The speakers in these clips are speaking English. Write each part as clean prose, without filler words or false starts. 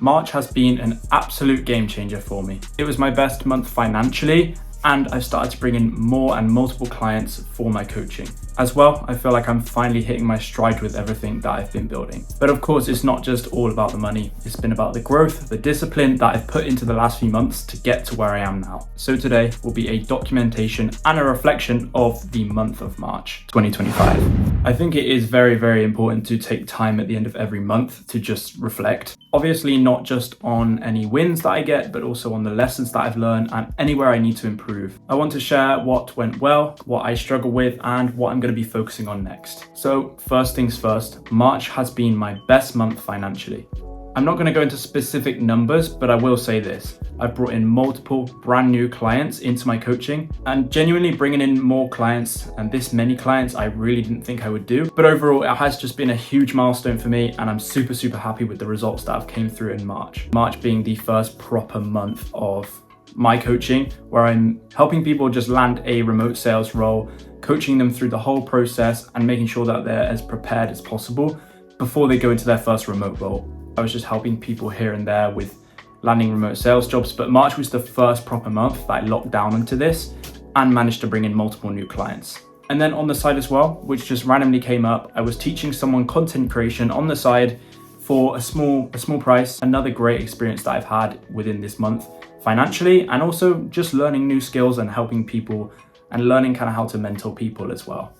March has been an absolute game changer for me. It was my best month financially, and I've started to bring in more and multiple clients for my coaching. As well, I feel like I'm finally hitting my stride with everything that I've been building. But of course, it's not just all about the money. It's been about the growth, the discipline that I've put into the last few months to get to where I am now. So today will be a documentation and a reflection of the month of March 2025. I think it is very, very important to take time at the end of every month to just reflect. Obviously, not just on any wins that I get, but also on the lessons that I've learned and anywhere I need to improve. I want to share what went well, what I struggle with, and what I'm going to be focusing on next. So first things first, March has been my best month financially. I'm not going to go into specific numbers, but I will say this. I've brought in multiple brand new clients into my coaching, and genuinely bringing in more clients and this many clients I really didn't think I would do. But overall, it has just been a huge milestone for me, and I'm super, super happy with the results that have came through in March. March being the first proper month of my coaching, where I'm helping people just land a remote sales role, coaching them through the whole process and making sure that they're as prepared as possible before they go into their first remote role. I was just helping people here and there with landing remote sales jobs, but March was the first proper month that I locked down into this and managed to bring in multiple new clients. And then on the side as well, which just randomly came up, I was teaching someone content creation on the side for a small price. Another great experience that I've had within this month financially, and also just learning new skills and helping people and learning kind of how to mentor people as well.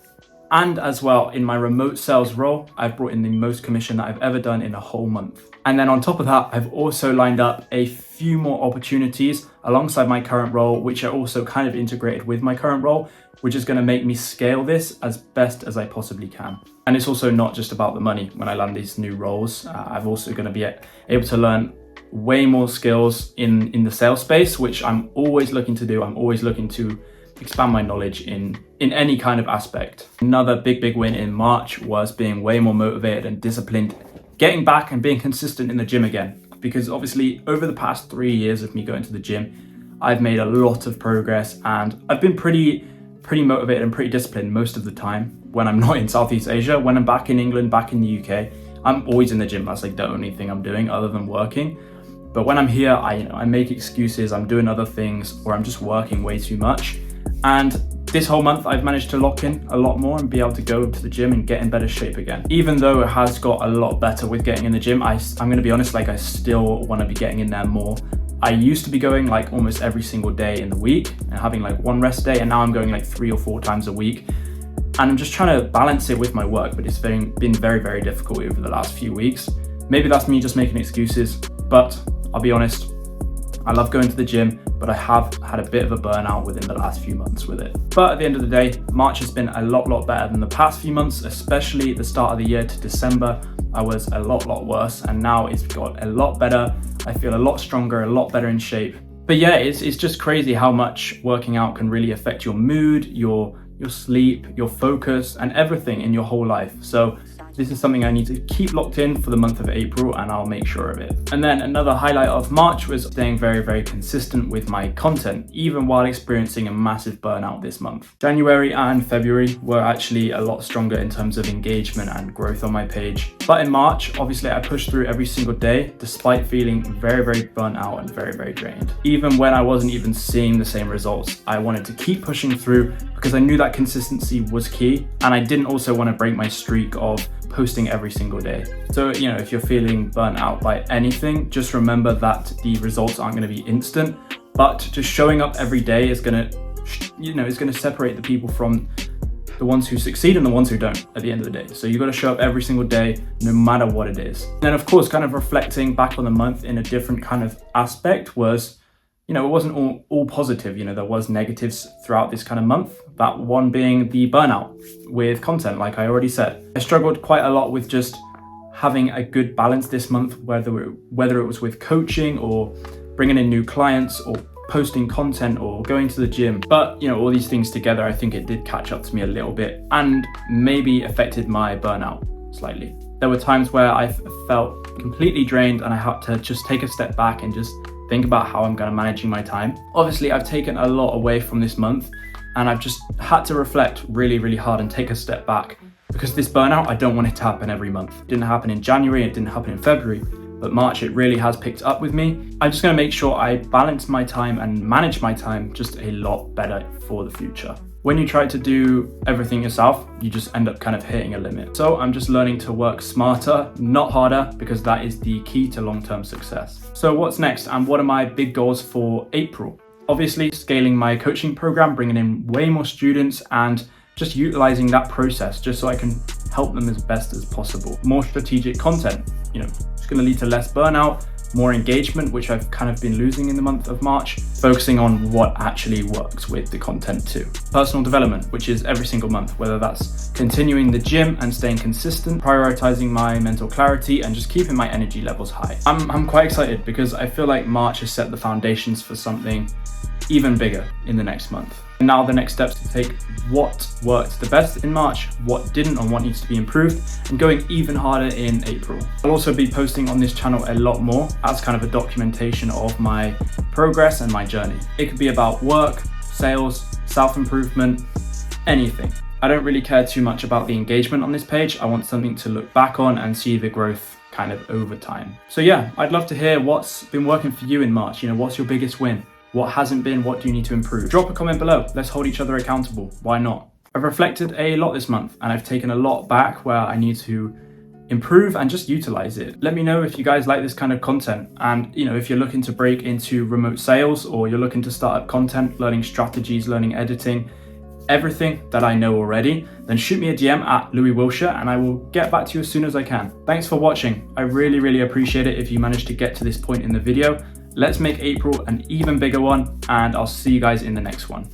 And as well, in my remote sales role, I've brought in the most commission that I've ever done in a whole month. And then on top of that, I've also lined up a few more opportunities alongside my current role, which are also kind of integrated with my current role, which is going to make me scale this as best as I possibly can. And it's also not just about the money. When I land these new roles, I've also going to be able to learn way more skills in the sales space, which I'm always looking to do. I'm always looking to expand my knowledge in any kind of aspect. Another big win in March was being way more motivated and disciplined, getting back and being consistent in the gym again. Because obviously over the past 3 years of me going to the gym, I've made a lot of progress, and I've been pretty motivated and pretty disciplined most of the time when I'm not in Southeast Asia. When I'm back in England, back in the UK, I'm always in the gym. That's like the only thing I'm doing other than working. But when I'm here, I make excuses, I'm doing other things, or I'm just working way too much. And this whole month I've managed to lock in a lot more and be able to go to the gym and get in better shape again. Even though it has got a lot better with getting in the gym, I'm gonna be honest, like I still wanna be getting in there more. I used to be going like almost every single day in the week and having like one rest day, and now I'm going like 3 or 4 times a week. And I'm just trying to balance it with my work, but it's been very, very difficult over the last few weeks. Maybe that's me just making excuses, but I'll be honest, I love going to the gym, but I have had a bit of a burnout within the last few months with it. But at the end of the day, March has been a lot better than the past few months, especially the start of the year to December. I was a lot worse, and now it's got a lot better. I feel a lot stronger, a lot better in shape. But yeah, it's just crazy how much working out can really affect your mood, your sleep, your focus, and everything in your whole life. So this is something I need to keep locked in for the month of April, and I'll make sure of it. And then another highlight of March was staying very consistent with my content, even while experiencing a massive burnout this month. January and February were actually a lot stronger in terms of engagement and growth on my page. But in March, obviously I pushed through every single day, despite feeling very burnt out and very drained. Even when I wasn't even seeing the same results, I wanted to keep pushing through because I knew that consistency was key, and I didn't also want to break my streak of posting every single day. So, if you're feeling burnt out by anything, just remember that the results aren't going to be instant, but just showing up every day is going to separate the people from the ones who succeed and the ones who don't at the end of the day. So you got to show up every single day, no matter what it is. And of course, kind of reflecting back on the month in a different kind of aspect was, it wasn't all positive. There was negatives throughout this kind of month. That one being the burnout with content, like I already said. I struggled quite a lot with just having a good balance this month, whether it was with coaching or bringing in new clients or posting content or going to the gym. But, all these things together, I think it did catch up to me a little bit and maybe affected my burnout slightly. There were times where I felt completely drained and I had to just take a step back and just think about how I'm going to managing my time. Obviously, I've taken a lot away from this month, and I've just had to reflect really hard and take a step back, because this burnout, I don't want it to happen every month. It didn't happen in January, it didn't happen in February, but March it really has picked up with me. I'm just going to make sure I balance my time and manage my time just a lot better for the future. When you try to do everything yourself, you just end up kind of hitting a limit. So I'm just learning to work smarter, not harder, because that is the key to long-term success. So what's next, and what are my big goals for April? Obviously, scaling my coaching program, bringing in way more students, and just utilizing that process just so I can help them as best as possible. More strategic content, it's going to lead to less burnout, more engagement, which I've kind of been losing in the month of March, focusing on what actually works with the content too. Personal development, which is every single month, whether that's continuing the gym and staying consistent, prioritizing my mental clarity, and just keeping my energy levels high. I'm quite excited because I feel like March has set the foundations for something even bigger in the next month. And now the next steps to take what worked the best in March, what didn't, and what needs to be improved, and going even harder in April. I'll also be posting on this channel a lot more as kind of a documentation of my progress and my journey. It could be about work, sales, self-improvement, anything. I don't really care too much about the engagement on this page. I want something to look back on and see the growth kind of over time. So yeah, I'd love to hear what's been working for you in March. What's your biggest win? What hasn't been? What do you need to improve? Drop a comment below. Let's hold each other accountable. Why not? I've reflected a lot this month and I've taken a lot back where I need to improve and just utilize it. Let me know if you guys like this kind of content, and if you're looking to break into remote sales, or you're looking to start up content, learning strategies, learning editing, everything that I know already, then shoot me a DM at Louis Wilshire and I will get back to you as soon as I can. Thanks for watching. I really appreciate it if you managed to get to this point in the video. Let's make April an even bigger one, and I'll see you guys in the next one.